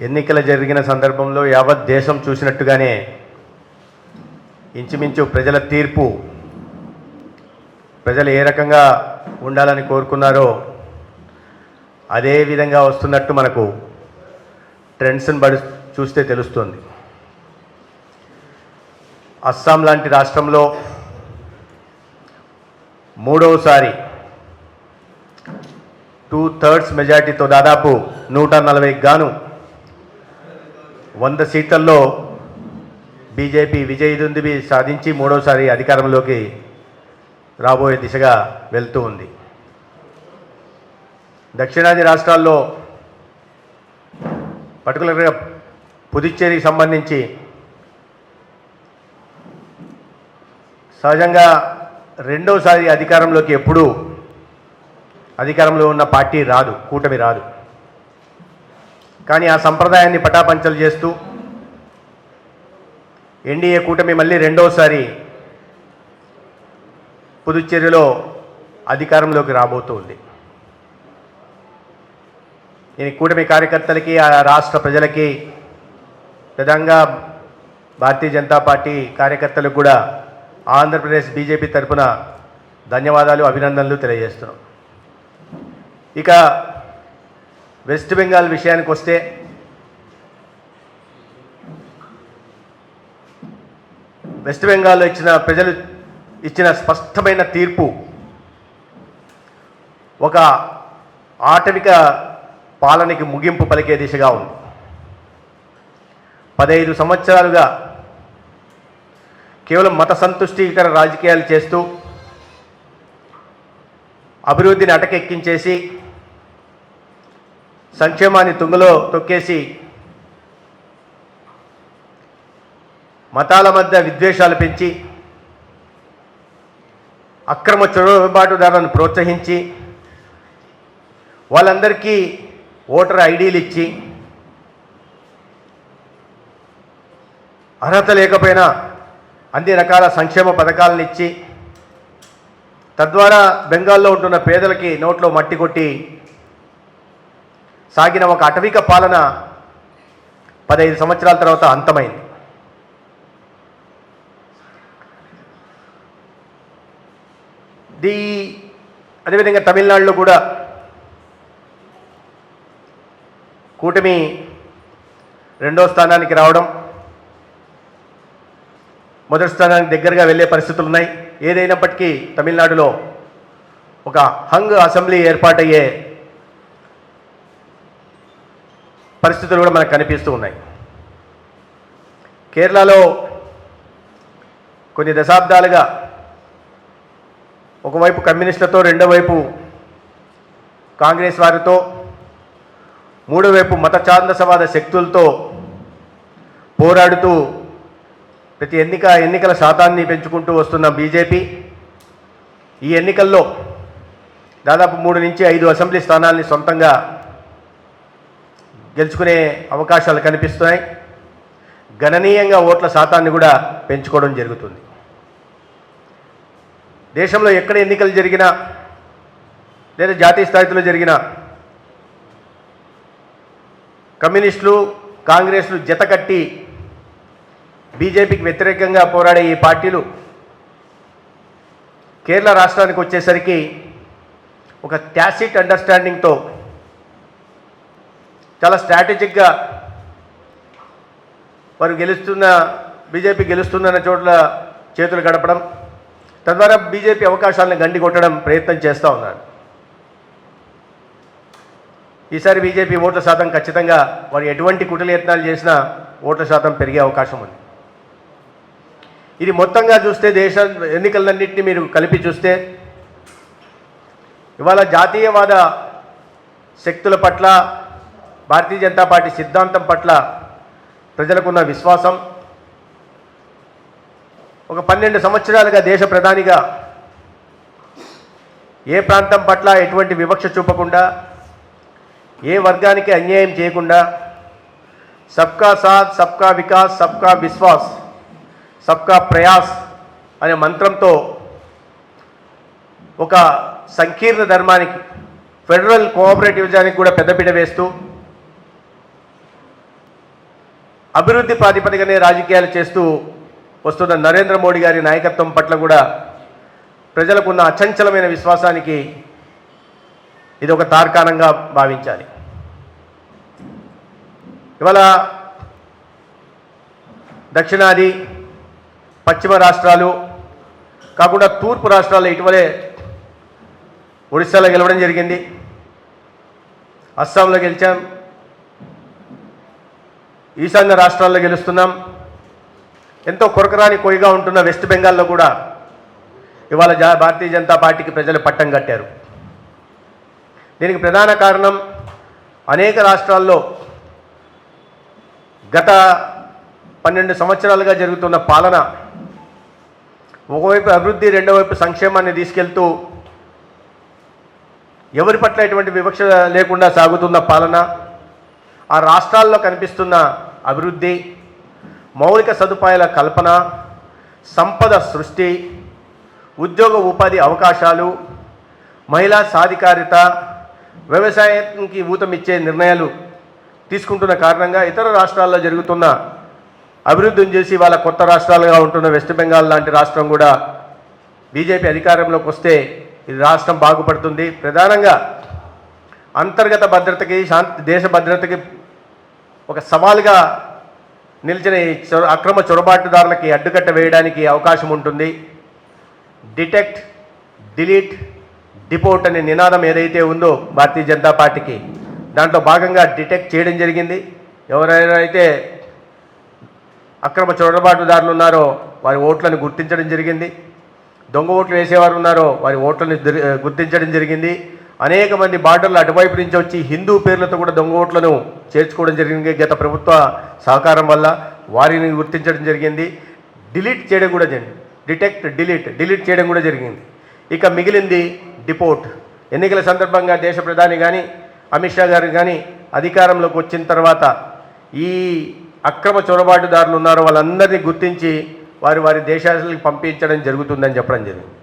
ఎన్నికలు జరిగిన సందర్భంలో యావత్ దేశం చూసినట్టుగానే ఇంచుమించు ప్రజల తీర్పు ప్రజలు ఏ రకంగా ఉండాలని కోరుకున్నారో అదే విధంగా వస్తున్నట్టు మనకు ట్రెండ్స్ని చూస్తే తెలుస్తుంది. అస్సాం లాంటి రాష్ట్రంలో మూడవసారి 2/3 మెజార్టీతో దాదాపు 140కి గాను 100 సీట్లలో బీజేపీ విజయదుందుబి సాధించి మూడవసారి అధికారంలోకి రాబోయే దిశగా వెళ్తూ ఉంది. దక్షిణాది రాష్ట్రాల్లో పర్టికులర్గా పుదుచ్చేరికి సంబంధించి సహజంగా రెండోసారి అధికారంలోకి ఎప్పుడూ అధికారంలో ఉన్న పార్టీ రాదు, కూటమి రాదు. కానీ ఆ సంప్రదాయాన్ని పటాపంచలు చేస్తూ ఎన్డీఏ కూటమి మళ్ళీ రెండోసారి పుదుచ్చేరిలో అధికారంలోకి రాబోతుంది. ఈ కూటమి కార్యకర్తలకి, ఆ రాష్ట్ర ప్రజలకి, ప్రధానంగా భారతీయ జనతా పార్టీ కార్యకర్తలకు కూడా ఆంధ్రప్రదేశ్ బీజేపీ తరఫున ధన్యవాదాలు, అభినందనలు తెలియజేస్తున్నాం. ఇక వెస్ట్ బెంగాల్ విషయానికి వస్తే వెస్ట్ బెంగాల్లో ప్రజలు ఇచ్చిన స్పష్టమైన తీర్పు ఒక ఆటవిక పాలనకి ముగింపు పలికే దిశగా ఉంది. 15 సంవత్సరాలుగా కేవలం మత సంతుష్టికర రాజకీయాలు చేస్తూ అభివృద్ధిని అటకెక్కించేసి సంక్షేమాన్ని తుంగలో తొక్కేసి మతాల మధ్య విద్వేషాలు పెంచి అక్రమ చొరబాటుదారులను ప్రోత్సహించి వాళ్ళందరికీ ఓటర్ ఐడీలు ఇచ్చి అర్హత లేకపోయినా అన్ని రకాల సంక్షేమ పథకాలను ఇచ్చి తద్వారా బెంగాల్లో ఉంటున్న పేదలకి నోట్లో మట్టి కొట్టి సాగిన ఒక అటవిక పాలన 15 సంవత్సరాల తర్వాత అంతమైంది. అదేవిధంగా తమిళనాడులో కూడా కూటమి రెండో స్థానానికి రావడం, మొదటి స్థానానికి దగ్గరగా వెళ్ళే పరిస్థితులు ఉన్నాయి. ఏదైనప్పటికీ తమిళనాడులో ఒక హంగ్ అసెంబ్లీ ఏర్పాటయ్యే పరిస్థితులు కూడా మనకు కనిపిస్తూ ఉన్నాయి. కేరళలో కొన్ని దశాబ్దాలుగా ఒకవైపు కమ్యూనిస్టులతో, రెండో వైపు కాంగ్రెస్ వారితో, మూడో వైపు మత ఛాందసవాద శక్తులతో పోరాడుతూ ప్రతి ఎన్నికల శాతాన్ని పెంచుకుంటూ వస్తున్న బీజేపీ ఈ ఎన్నికల్లో దాదాపు 3 నుంచి 5 అసెంబ్లీ స్థానాల్ని సొంతంగా గెలుచుకునే అవకాశాలు కనిపిస్తున్నాయి. గణనీయంగా ఓట్ల శాతాన్ని కూడా పెంచుకోవడం జరుగుతుంది. దేశంలో ఎక్కడ ఎన్నికలు జరిగినా లేదా జాతీయ స్థాయిలో జరిగినా కమ్యూనిస్టులు, కాంగ్రెస్లు జతకట్టి బీజేపీకి వ్యతిరేకంగా పోరాడే ఈ పార్టీలు కేరళ రాష్ట్రానికి వచ్చేసరికి ఒక టాసిట్ అండర్స్టాండింగ్తో చాలా స్ట్రాటజిక్గా వారు బీజేపీ గెలుస్తుందన్న చోట్ల చేతులు గడపడం, తద్వారా బీజేపీ అవకాశాలను గండి కొట్టడం ప్రయత్నం చేస్తూ ఉన్నారు. ఈసారి బీజేపీ ఓట్ల శాతం ఖచ్చితంగా వారు ఎటువంటి కుటిలయత్నాలు చేసినా ఓట్ల శాతం పెరిగే అవకాశం ఉంది. ఇది మొత్తంగా చూస్తే దేశ ఎన్నికలన్నింటినీ మీరు కలిపి చూస్తే ఇవాళ జాతీయవాద శక్తుల పట్ల, భారతీయ జనతా పార్టీ సిద్ధాంతం పట్ల ప్రజలకున్న విశ్వాసం, ఒక 12 సంవత్సరాలుగా దేశ ప్రధానిగా ఏ ప్రాంతం పట్ల ఎటువంటి వివక్ష చూపకుండా, ఏ వర్గానికి అన్యాయం చేయకుండా సబ్కా సాథ్, సబ్కా వికాస్, సబ్కా విశ్వాస్, సబ్కా ప్రయాస్ అనే మంత్రంతో ఒక సంకీర్ణ ధర్మానికి ఫెడరల్ కోఆపరేటివిజానికి కూడా పెద్దపీట వేస్తూ అభివృద్ధి ప్రాతిపదికనే రాజకీయాలు చేస్తూ వస్తున్న నరేంద్ర మోడీ గారి నాయకత్వం పట్ల కూడా ప్రజలకున్న అచంచలమైన విశ్వాసానికి ఇది ఒక తార్కాణంగా భావించాలి. ఇవాళ దక్షిణాది పశ్చిమ రాష్ట్రాలు కాకుండా తూర్పు రాష్ట్రాల్లో ఇటీవలే ఒడిశాలో గెలవడం జరిగింది, అస్సాంలో గెలిచాం, ఈశాన్య రాష్ట్రాల్లో గెలుస్తున్నాం. ఎంతో కొరకరాని కొయ్యగా ఉంటున్న వెస్ట్ బెంగాల్లో కూడా ఇవాళ భారతీయ జనతా పార్టీకి ప్రజలు పట్టం కట్టారు. దీనికి ప్రధాన కారణం అనేక రాష్ట్రాల్లో గత 12 సంవత్సరాలుగా జరుగుతున్న పాలన, ఒకవైపు అభివృద్ధి, రెండో వైపు సంక్షేమాన్ని తీసుకెళ్తూ ఎవరి పట్ల ఎటువంటి వివక్ష లేకుండా సాగుతున్న పాలన, ఆ రాష్ట్రాల్లో కనిపిస్తున్న అభివృద్ధి, మౌలిక సదుపాయాల కల్పన, సంపద సృష్టి, ఉద్యోగ ఉపాధి అవకాశాలు, మహిళా సాధికారిత, వ్యవసాయానికి ఊతమిచ్చే నిర్ణయాలు తీసుకుంటున్న కారణంగా ఇతర రాష్ట్రాల్లో జరుగుతున్న అభివృద్ధిని చేసి వాళ్ళ కొత్త రాష్ట్రాలుగా ఉంటున్న వెస్ట్ బెంగాల్ లాంటి రాష్ట్రం కూడా బీజేపీ అధికారంలోకి వస్తే ఇది రాష్ట్రం బాగుపడుతుంది. ప్రధానంగా అంతర్గత భద్రతకి, దేశ భద్రతకి ఒక సవాలుగా నిలిచిన ఈ అక్రమ చొరబాటుదారులకి అడ్డుకట్ట వేయడానికి అవకాశం ఉంటుంది. డిటెక్ట్, డిలీట్, డిపోర్ట్ అనే నినాదం ఏదైతే ఉందో భారతీయ జనతా పార్టీకి, దాంట్లో భాగంగా డిటెక్ట్ చేయడం జరిగింది. ఎవరైనా అయితే అక్రమ చొరబాటుదారులు ఉన్నారో వారి ఓట్లను గుర్తించడం జరిగింది. దొంగ ఓట్లు వేసేవారు ఉన్నారో వారి ఓట్లను గుర్తించడం జరిగింది. అనేక మంది బార్డర్లు అటువైపు నుంచి వచ్చి హిందూ పేర్లతో కూడా దొంగ ఓట్లను చేర్చుకోవడం జరిగింది. గత ప్రభుత్వ సహకారం వల్ల వారిని గుర్తించడం జరిగింది. డిలీట్ చేయడం కూడా జరిగింది. డిటెక్ట్, డిలీట్ చేయడం కూడా జరిగింది. ఇక మిగిలింది డిపోర్ట్. ఎన్నికల సందర్భంగా దేశ ప్రధాని కానీ అమిత్ షా గారు కానీ అధికారంలోకి వచ్చిన తర్వాత ఈ అక్రమ చొరబాటుదారులు ఉన్నారో వాళ్ళందరినీ గుర్తించి వారి దేశాలకు పంపించడం జరుగుతుందని చెప్పడం జరిగింది.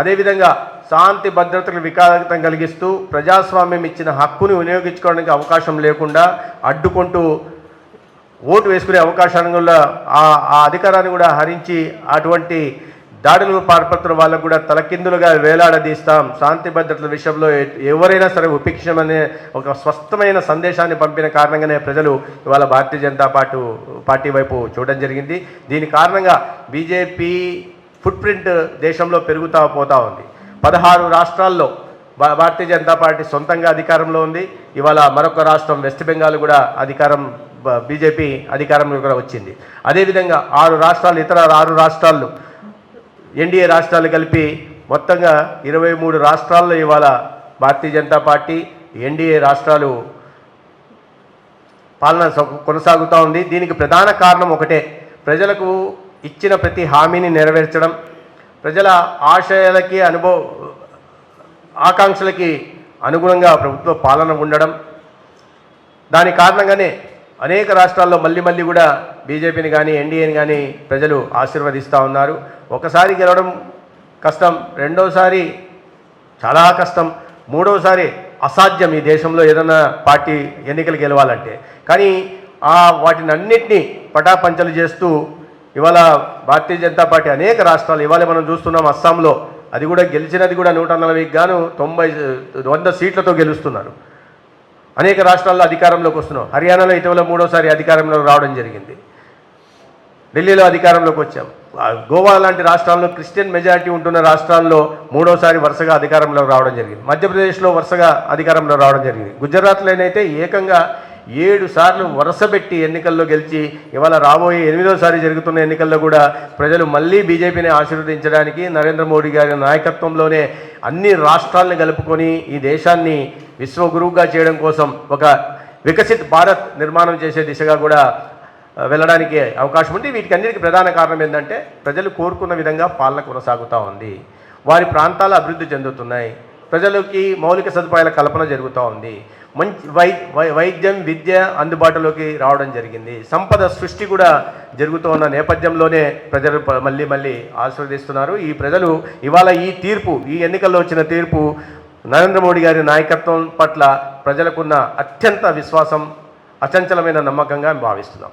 అదేవిధంగా శాంతి భద్రతలకు వికాసం కలిగిస్తూ ప్రజాస్వామ్యం ఇచ్చిన హక్కుని వినియోగించుకోవడానికి అవకాశం లేకుండా అడ్డుకుంటూ ఓటు వేసుకునే అవకాశాన్ని కూడా ఆ అధికారాన్ని కూడా హరించి అటువంటి దాడులు పాల్పడుతున్న వాళ్ళకు కూడా తలకిందులుగా వేలాడదీస్తాం. శాంతి భద్రతల విషయంలో ఎవరైనా సరే ఉపేక్షమనే ఒక స్పష్టమైన సందేశాన్ని పంపిన కారణంగానే ప్రజలు ఇవాళ భారతీయ జనతా పార్టీ వైపు చూడడం జరిగింది. దీని కారణంగా బీజేపీ ఫుట్ ప్రింట్ దేశంలో పెరుగుతూ పోతూ ఉంది. 16 రాష్ట్రాల్లో భారతీయ జనతా పార్టీ సొంతంగా అధికారంలో ఉంది. ఇవాళ మరొక రాష్ట్రం వెస్ట్ బెంగాల్ కూడా బీజేపీ అధికారంలో కూడా వచ్చింది. అదేవిధంగా 6 రాష్ట్రాలు, ఇతర 6 రాష్ట్రాలు ఎన్డీఏ రాష్ట్రాలు కలిపి మొత్తంగా 23 రాష్ట్రాల్లో ఇవాళ భారతీయ జనతా పార్టీ ఎన్డీఏ రాష్ట్రాలు పాలన కొనసాగుతూ ఉంది. దీనికి ప్రధాన కారణం ఒకటే, ప్రజలకు ఇచ్చిన ప్రతి హామీని నెరవేర్చడం, ప్రజల ఆశయాలకి ఆకాంక్షలకి అనుగుణంగా ప్రభుత్వ పాలన ఉండడం. దాని కారణంగానే అనేక రాష్ట్రాల్లో మళ్ళీ కూడా బీజేపీని కానీ ఎన్డీఏని కానీ ప్రజలు ఆశీర్వదిస్తూ ఉన్నారు. ఒకసారి గెలవడం కష్టం, రెండోసారి చాలా కష్టం, మూడోసారి అసాధ్యం ఈ దేశంలో ఏదైనా పార్టీ ఎన్నికలు గెలవాలంటే. కానీ వాటిని అన్నిటినీ పటాపంచలు చేస్తూ ఇవాళ భారతీయ జనతా పార్టీ అనేక రాష్ట్రాలు, ఇవాళ మనం చూస్తున్నాం అస్సాంలో, అది కూడా గెలిచినది కూడా 140కి గాను 100 సీట్లతో గెలుస్తున్నారు. అనేక రాష్ట్రాల్లో అధికారంలోకి వస్తున్నాం. హర్యానాలో ఇటీవల 3వసారి అధికారంలోకి రావడం జరిగింది. ఢిల్లీలో అధికారంలోకి వచ్చాం. గోవా లాంటి రాష్ట్రాల్లో క్రిస్టియన్ మెజారిటీ ఉంటున్న రాష్ట్రాల్లో 3వసారి వరుసగా అధికారంలోకి రావడం జరిగింది. మధ్యప్రదేశ్లో వరుసగా అధికారంలో రావడం జరిగింది. గుజరాత్లోనైతే ఏకంగా 7 సార్లు వరుసపెట్టి ఎన్నికల్లో గెలిచి ఇవాళ రాబోయే 8వసారి జరుగుతున్న ఎన్నికల్లో కూడా ప్రజలు మళ్ళీ బీజేపీని ఆశీర్వదించడానికి నరేంద్ర మోడీ గారి నాయకత్వంలోనే అన్ని రాష్ట్రాలను కలుపుకొని ఈ దేశాన్ని విశ్వగురువుగా చేయడం కోసం ఒక వికసిత్ భారత్ నిర్మాణం చేసే దిశగా కూడా వెళ్ళడానికి అవకాశం ఉంది. వీటికి అన్నిటికీ ప్రధాన కారణం ఏంటంటే ప్రజలు కోరుకున్న విధంగా పాలన కొనసాగుతూ ఉంది. వారి ప్రాంతాలు అభివృద్ధి చెందుతున్నాయి. ప్రజలకి మౌలిక సదుపాయాల కల్పన జరుగుతూ ఉంది. మంచి వైద్యం విద్య అందుబాటులోకి రావడం జరిగింది. సంపద సృష్టి కూడా జరుగుతూ ఉన్న నేపథ్యంలోనే ప్రజలు మళ్ళీ ఆశీర్వదిస్తున్నారు. ఈ ప్రజలు ఇవాళ ఈ ఎన్నికల్లో వచ్చిన తీర్పు నరేంద్ర మోడీ గారి నాయకత్వం పట్ల ప్రజలకున్న అత్యంత విశ్వాసం, అచంచలమైన నమ్మకంగా భావిస్తున్నాం.